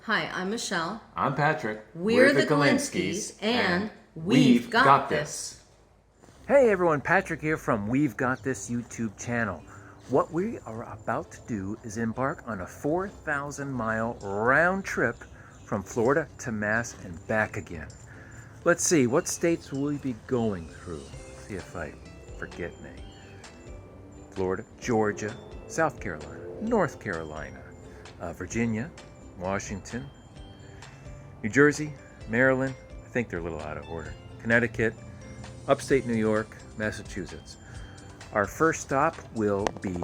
Hi, I'm Michelle. I'm Patrick. We're the Golinskis, and we've got this. Hey everyone, Patrick here from We've Got This YouTube channel. What we are about to do is embark on a 4,000-mile round trip from Florida to Mass and back again. Let's see, what states will we be going through? See if I forget any. Florida, Georgia, South Carolina, North Carolina, Virginia, Washington, New Jersey, Maryland, I think they're a little out of order, Connecticut, upstate New York, Massachusetts. Our first stop will be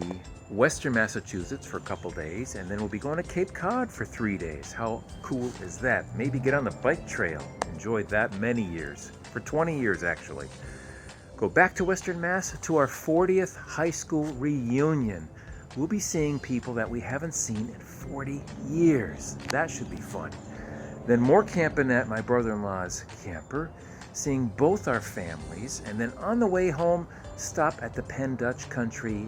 Western Massachusetts for a couple days, and then we'll be going to Cape Cod for 3 days. How cool is that? Maybe get on the bike trail. Enjoyed that many years, for 20 years actually. Go back to Western Mass to our 40th high school reunion. We'll be seeing people that we haven't seen in 40 years. That should be fun. Then more camping at my brother-in-law's camper, seeing both our families, and then on the way home, stop at the Penn Dutch Country.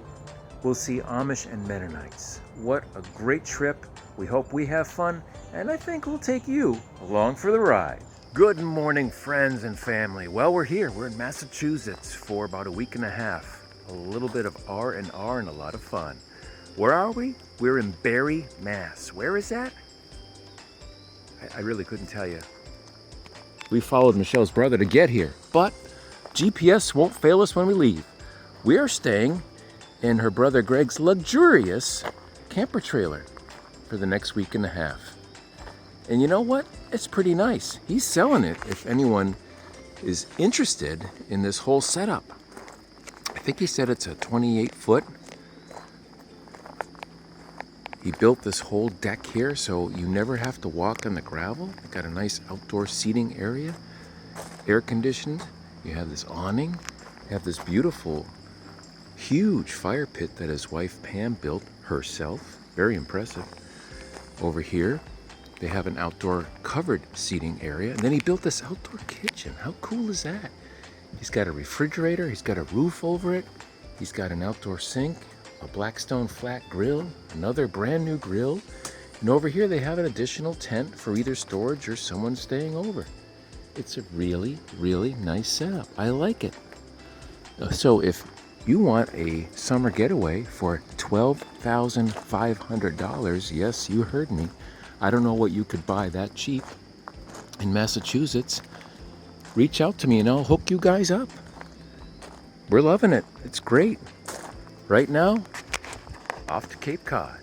We'll see Amish and Mennonites. What a great trip. We hope we have fun, and I think we'll take you along for the ride. Good morning, friends and family. Well, we're here. We're in Massachusetts for about a week and a half. A little bit of R&R and a lot of fun. Where are we? We're in Barre, Mass. Where is that? I really couldn't tell you. We followed Michelle's brother to get here, but GPS won't fail us when we leave. We are staying in her brother Greg's luxurious camper trailer for the next week and a half. And you know what? It's pretty nice. He's selling it if anyone is interested in this whole setup. I think he said it's a 28-foot. He built this whole deck here so you never have to walk on the gravel. Got a nice outdoor seating area, air conditioned. You have this awning. You have this beautiful, huge fire pit that his wife Pam built herself. Very impressive. Over here, they have an outdoor covered seating area. And then he built this outdoor kitchen. How cool is that? He's got a refrigerator. He's got a roof over it. He's got an outdoor sink, a Blackstone flat grill, another brand new grill. And over here they have an additional tent for either storage or someone staying over. It's a really, really nice setup. I like it. So if you want a summer getaway for $12,500, yes, you heard me. I don't know what you could buy that cheap in Massachusetts. Reach out to me and I'll hook you guys up. We're loving it. It's great. Right now, off to Cape Cod.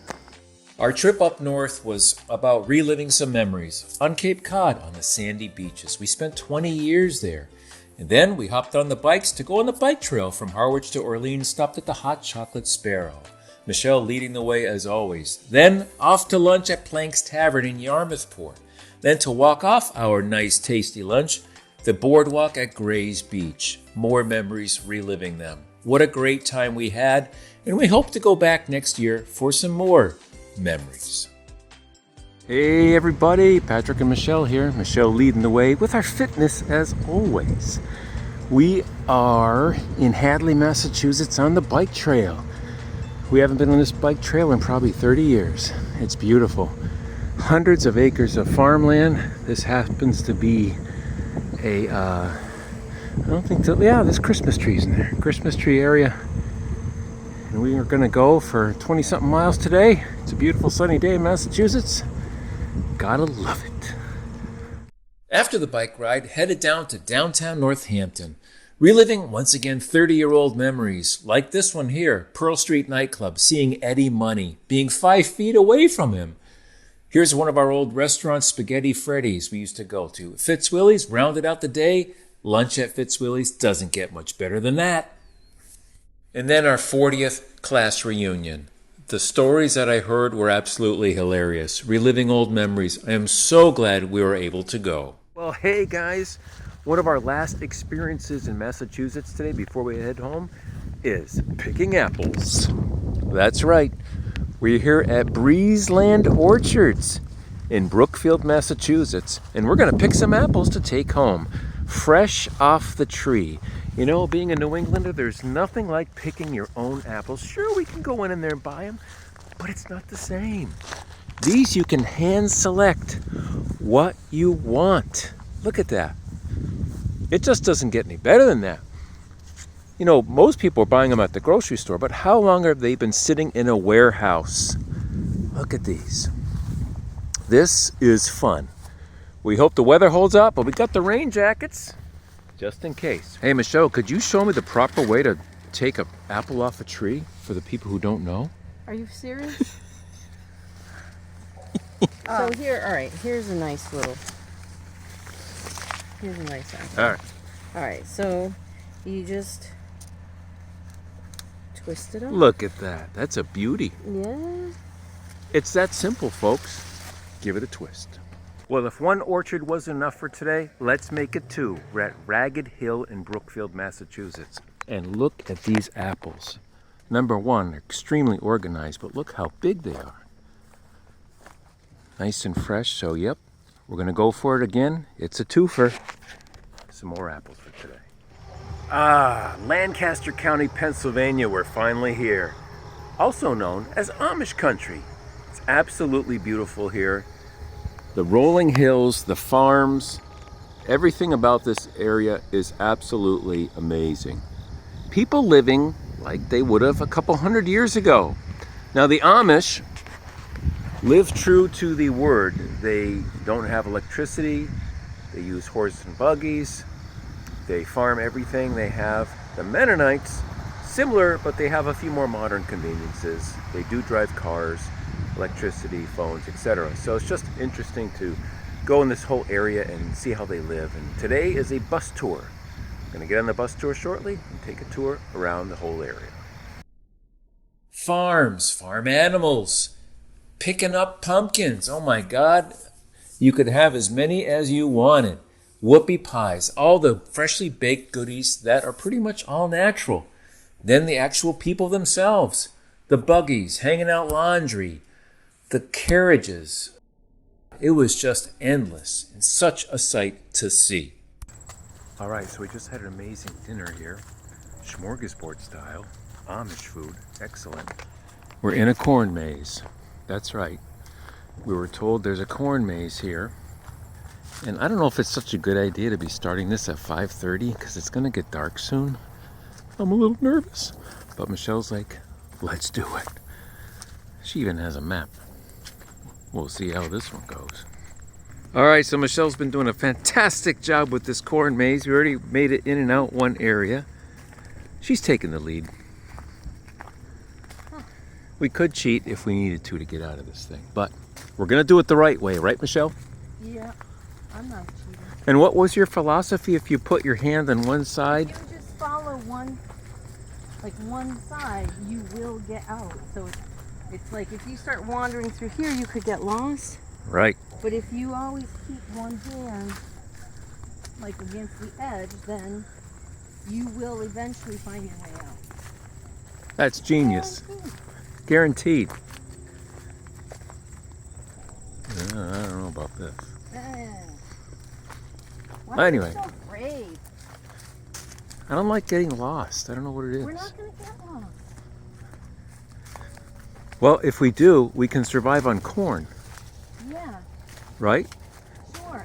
Our trip up north was about reliving some memories on Cape Cod on the sandy beaches. We spent 20 years there. And then we hopped on the bikes to go on the bike trail from Harwich to Orleans, stopped at the Hot Chocolate Sparrow. Michelle leading the way as always. Then off to lunch at Plank's Tavern in Yarmouthport. Then to walk off our nice tasty lunch, the boardwalk at Gray's Beach. More memories, reliving them. What a great time we had, and we hope to go back next year for some more memories. Hey everybody, Patrick and Michelle here. Michelle leading the way with our fitness as always. We are in Hadley, Massachusetts on the bike trail. We haven't been on this bike trail in probably 30 years. It's beautiful. Hundreds of acres of farmland. This happens to be a, there's Christmas trees in there. Christmas tree area. And we are gonna go for 20-something miles today. It's a beautiful sunny day in Massachusetts. Gotta love it. After the bike ride, headed down to downtown Northampton, reliving once again 30-year-old memories, like this one here, Pearl Street nightclub, seeing Eddie Money, being 5 feet away from him. Here's one of our old restaurants, Spaghetti Freddy's, we used to go to. Fitzwilly's rounded out the day. Lunch at Fitzwilly's doesn't get much better than that. And then our 40th class reunion. The stories that I heard were absolutely hilarious. Reliving old memories. I am so glad we were able to go. Well, hey guys. One of our last experiences in Massachusetts today before we head home is picking apples. That's right. We're here at Breezeland Orchards in Brookfield, Massachusetts, and we're going to pick some apples to take home, fresh off the tree. You know, being a New Englander, there's nothing like picking your own apples. Sure, we can go in there and buy them, but it's not the same. These you can hand select what you want. Look at that. It just doesn't get any better than that. You know, most people are buying them at the grocery store, but how long have they been sitting in a warehouse? Look at these. This is fun. We hope the weather holds up, but we got the rain jackets just in case. Hey, Michelle, could you show me the proper way to take an apple off a tree for the people who don't know? Are you serious? So here, all right, here's a nice apple. All right, so you just twist it up. Look at that. That's a beauty. Yeah. It's that simple, folks. Give it a twist. Well, if one orchard wasn't enough for today, let's make it two. We're at Ragged Hill in Brookfield, Massachusetts. And look at these apples. Number one, they're extremely organized, but look how big they are. Nice and fresh, so yep, we're gonna go for it again. It's a twofer. Some more apples for today. Ah, Lancaster County, Pennsylvania, we're finally here. Also known as Amish country. It's absolutely beautiful here. The rolling hills, the farms, everything about this area is absolutely amazing. People living like they would have a couple hundred years ago. Now the Amish live true to the word. They don't have electricity. They use horses and buggies. They farm everything. They have the Mennonites, similar, but they have a few more modern conveniences. They do drive cars, electricity, phones, etc. So it's just interesting to go in this whole area and see how they live. And today is a bus tour. I'm going to get on the bus tour shortly and take a tour around the whole area. Farms, farm animals, picking up pumpkins. Oh my God. You could have as many as you wanted. Whoopie pies, all the freshly baked goodies that are pretty much all natural. Then the actual people themselves, the buggies, hanging out laundry, the carriages. It was just endless and such a sight to see. All right, so we just had an amazing dinner here. Smorgasbord style, Amish food, excellent. We're in a corn maze. That's right. We were told there's a corn maze here. And I don't know if it's such a good idea to be starting this at 5:30 because it's going to get dark soon. I'm a little nervous. But Michelle's like, let's do it. She even has a map. We'll see how this one goes. All right, so Michelle's been doing a fantastic job with this corn maze. We already made it in and out one area. She's taking the lead. We could cheat if we needed to get out of this thing, but we're going to do it the right way, right, Michelle? Yeah, I'm not cheating. And what was your philosophy if you put your hand on one side? You just follow one side, you will get out. So it's like if you start wandering through here, you could get lost. Right. But if you always keep one hand like against the edge, then you will eventually find your way out. That's genius. Guaranteed. I don't know about this. Why Anyway. are you so afraid? I don't like getting lost. I don't know what it is. We're not going to get lost. Well, if we do, we can survive on corn. Yeah, Right? sure.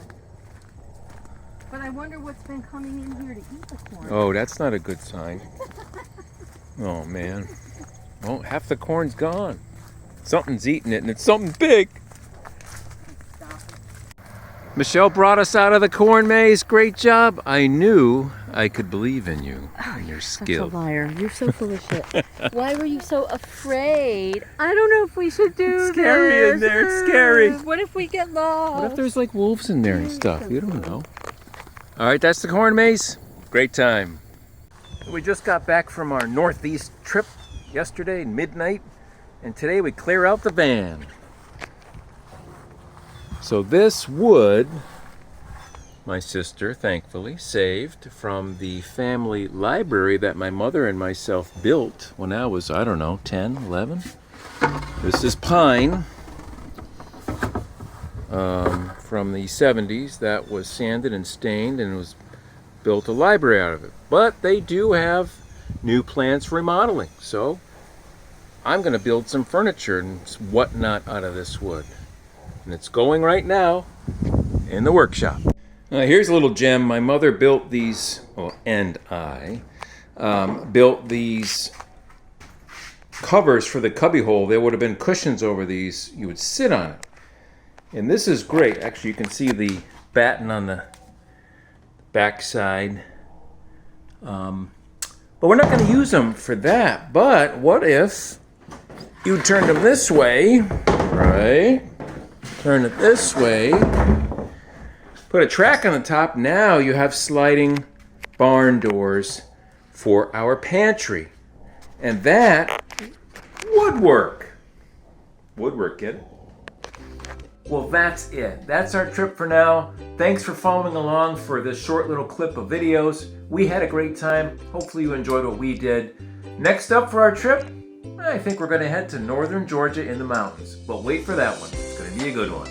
But I wonder what's been coming in here to eat the corn. Oh, that's not a good sign. Oh, man. Well, half the corn's gone. Something's eating it, and it's something big. Stop it. Michelle brought us out of the corn maze. Great job. I knew I could believe in you and your skill. Such a liar. You're so full of shit. Why were you so afraid? I don't know if we should do It's scary in there. It's scary. What if we get lost? What if there's like wolves in there and stuff? You don't know. All right, that's the corn maze. Great time. We just got back from our northeast trip yesterday, midnight, and today we clear out the van. So this wood, my sister thankfully saved from the family library that my mother and myself built when I was, I don't know, 10, 11. This is pine from the 70s that was sanded and stained and was built a library out of it. But they do have new plans for remodeling, so I'm going to build some furniture and whatnot out of this wood. And it's going right now. in the workshop. Here's a little gem. My mother built these, well, and I built these covers for the cubby hole. There would have been cushions over these. You would sit on it. And this is great. Actually, you can see the batten on the back side. But we're not going to use them for that. But what if you turned them this way, right? Turn it this way. Put a track on the top. Now you have sliding barn doors for our pantry. And that would work. Would work, kid. Well, that's it. That's our trip for now. Thanks for following along for this short little clip of videos. We had a great time. Hopefully you enjoyed what we did. Next up for our trip, I think we're going to head to northern Georgia in the mountains. But wait for that one. It's going to be a good one.